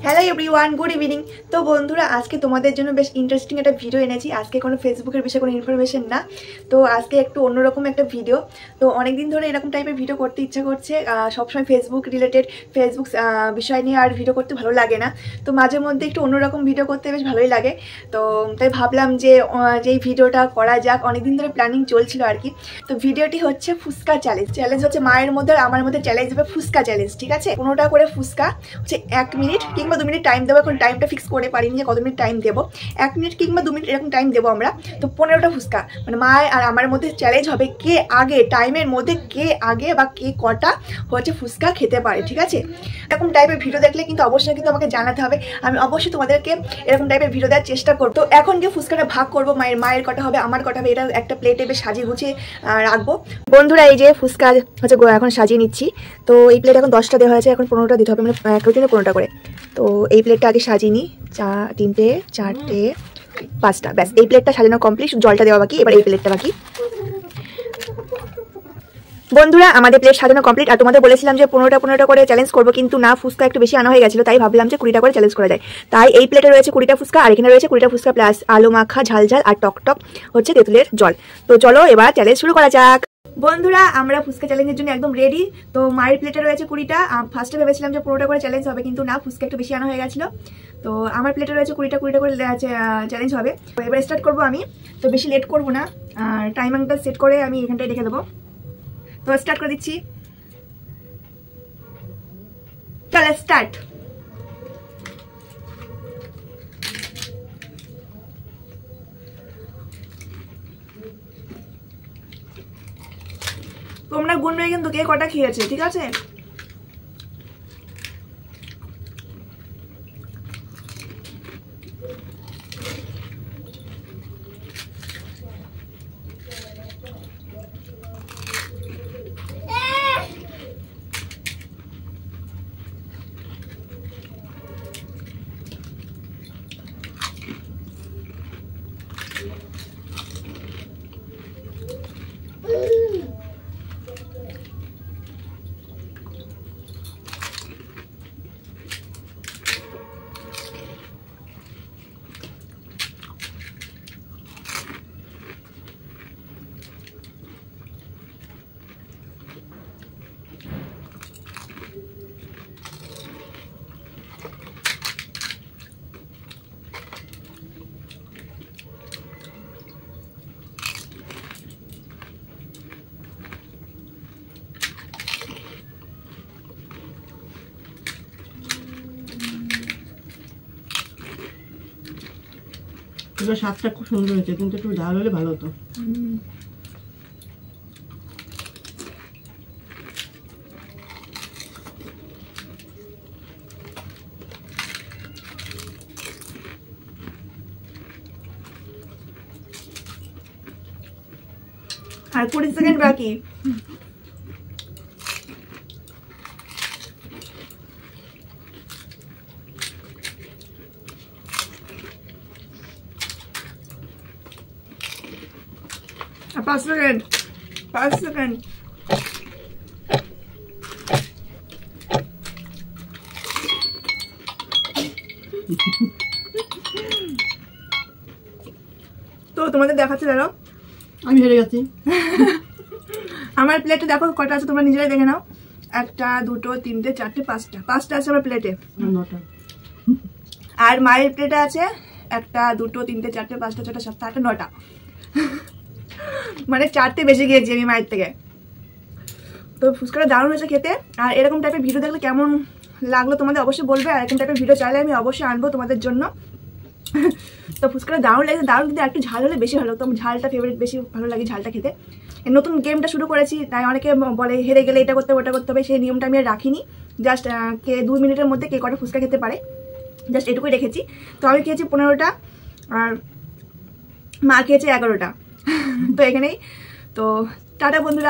Hello everyone, good evening. তো বন্ধুরা, আজকে তোমাদের জন্য বেশ ইন্টারেস্টিং একটা ভিডিও এনেছি। আজকে কোনো ফেসবুকের বিষয়ে কোনো ইনফরমেশন না, তো আজকে একটু অন্যরকম একটা ভিডিও। তো অনেকদিন ধরে এরকম টাইপের ভিডিও করতে ইচ্ছা করছে। সবসময় ফেসবুক রিলেটেড, ফেসবুক বিষয় নিয়ে আর ভিডিও করতে ভালো লাগে না। তো মাঝে মধ্যে একটু অন্যরকম ভিডিও করতে বেশ ভালোই লাগে। তো তাই ভাবলাম যে যেই ভিডিওটা করা যাক, অনেকদিন ধরে প্ল্যানিং চলছিল আর কি। তো ভিডিওটি হচ্ছে ফুচকা চ্যালেঞ্জ হচ্ছে মায়ের মধ্যে আর আমার মধ্যে চ্যালেঞ্জ হবে ফুচকা চ্যালেঞ্জ, ঠিক আছে? 15টা করে ফুচকা হচ্ছে 1 মিনিট কিংবা 2 মিনিট টাইম দেবো। এখন টাইমটা ফিক্স করে পারিনি যে কত মিনিট টাইম দেবো, 1 মিনিট কিংবা 2 মিনিট এরকম টাইম দেবো আমরা। তো 15টা ফুচকা, মানে মা আর আমার মধ্যে চ্যালেঞ্জ হবে কে আগে, টাইমের মধ্যে কে আগে বা কে কটা হচ্ছে ফুচকা খেতে পারে, ঠিক আছে? এরকম টাইপের ভিডিও দেখলে কিন্তু অবশ্যই কিন্তু আমাকে জানাতে হবে, আমি অবশ্যই তোমাদেরকে এরকম টাইপের ভিডিও দেওয়ার চেষ্টা করবো। তো এখন গিয়ে ফুচকাটা ভাগ করবো, মায়ের কটা হবে আমার কটা হবে, এটা একটা প্লেটে বেশ সাজিয়ে গুছিয়ে রাখবো। বন্ধুরা, এই যে ফুচকা হচ্ছে এখন সাজিয়ে নিচ্ছি। তো এই প্লেট এখন 10টা দেওয়া হয়েছে, এখন 15টা দিতে হবে, মানে এক রুটিনে 15টা করে। তো এই প্লেটটা আগে সাজিয়ে নিই, 3টে 4টে 5টা, ব্যাস এই প্লেটটা সাজানো কমপ্লিট। জলটা দেওয়া বাকি, এবার এই প্লেটটা বাকি। বন্ধুরা, আমাদের প্লেট সাজানো কমপ্লিট। আর তোমাদের বলেছিলাম যে 15টা করে চ্যালেঞ্জ করবো, কিন্তু না, ফুচকা একটু বেশি আনা হয়ে গেছিলো, তাই ভাবলাম যে 20টা করে চ্যালেঞ্জ করা যায়। তাই এই প্লেটে রয়েছে 20টা ফুচকা, আর এখানে রয়েছে 20টা ফুচকা প্লাস আলু মাখা, ঝাল আর টক হচ্ছে তেঁতুলের জল। তো চলো এবার চ্যালেঞ্জ শুরু করা যাক। বন্ধুরা, আমরা ফুচকা চ্যালেঞ্জের জন্য একদম রেডি। তো মায়ের প্লেটে রয়েছে 20টা। ফার্স্টে ভেবেছিলাম যে 15টা করে চ্যালেঞ্জ হবে, কিন্তু না, ফুচকা একটু বেশি আনা হয়ে গেছিলো। তো আমার প্লেটে রয়েছে 20টা করে চ্যালেঞ্জ হবে। তো এবার স্টার্ট করবো আমি। তো বেশি লেট করবো না, আর টাইমিংটা সেট করে আমি এখানটায় রেখে দেবো। তো স্টার্ট করে দিচ্ছি, চলো স্টার্ট। তোমরা গুনবে কিন্তু কে কটা খেয়েছে, ঠিক আছে? স্বাদটা খুব সুন্দর হয়েছে, কিন্তু একটু ঝাল হলে ভালো হতো। আর 20 সেকেন্ড বাকি। আর 5 সেকেন্ড, 5 সেকেন্ড। তো তোমাদের দেখাচ্ছি, দাঁড়াও, আমি হেরে গেছি। আমার প্লেটে দেখো কটা আছে, তোমরা নিজেরাই দেখে নাও। 1টা 2টো 3টে 4টে 5টা আছে আমার প্লেটে। 9টা। আর মায়ের প্লেটে আছে 1টা 2টো 3টে 4টে 5টা 6টা 7টা 8টা 9টা। মানে 4টে বেশি গিয়েছি আমি মায়ের থেকে। তো ফুচকাটা দারুণ হয়েছে খেতে। আর এরকম টাইপের ভিডিও দেখলে কেমন লাগলো তোমাদের অবশ্যই বলবে, আর এরকম টাইপের ভিডিও চাইলে আমি অবশ্যই আনবো তোমাদের জন্য। তো ফুচকাটা দারুণ লেগেছে, দারুণ, কিন্তু একটু ঝাল হলে বেশি ভালো। তো ঝালটা ফেভারিট, বেশি ভালো লাগে ঝালটা খেতে। নতুন গেমটা শুরু করেছি, তাই অনেকে বলে হেরে গেলে এটা করতে হবে ওটা করতে হবে, সেই নিয়মটা আমি আর রাখিনি। জাস্ট কে 2 মিনিটের মধ্যে কে কটা ফুচকা খেতে পারে, জাস্ট এটুকুই রেখেছি। তো আমি খেয়েছি 15টা, আর মা খেয়েছে 11টা। তো এখানেই। তো টাটা বন্ধুরা।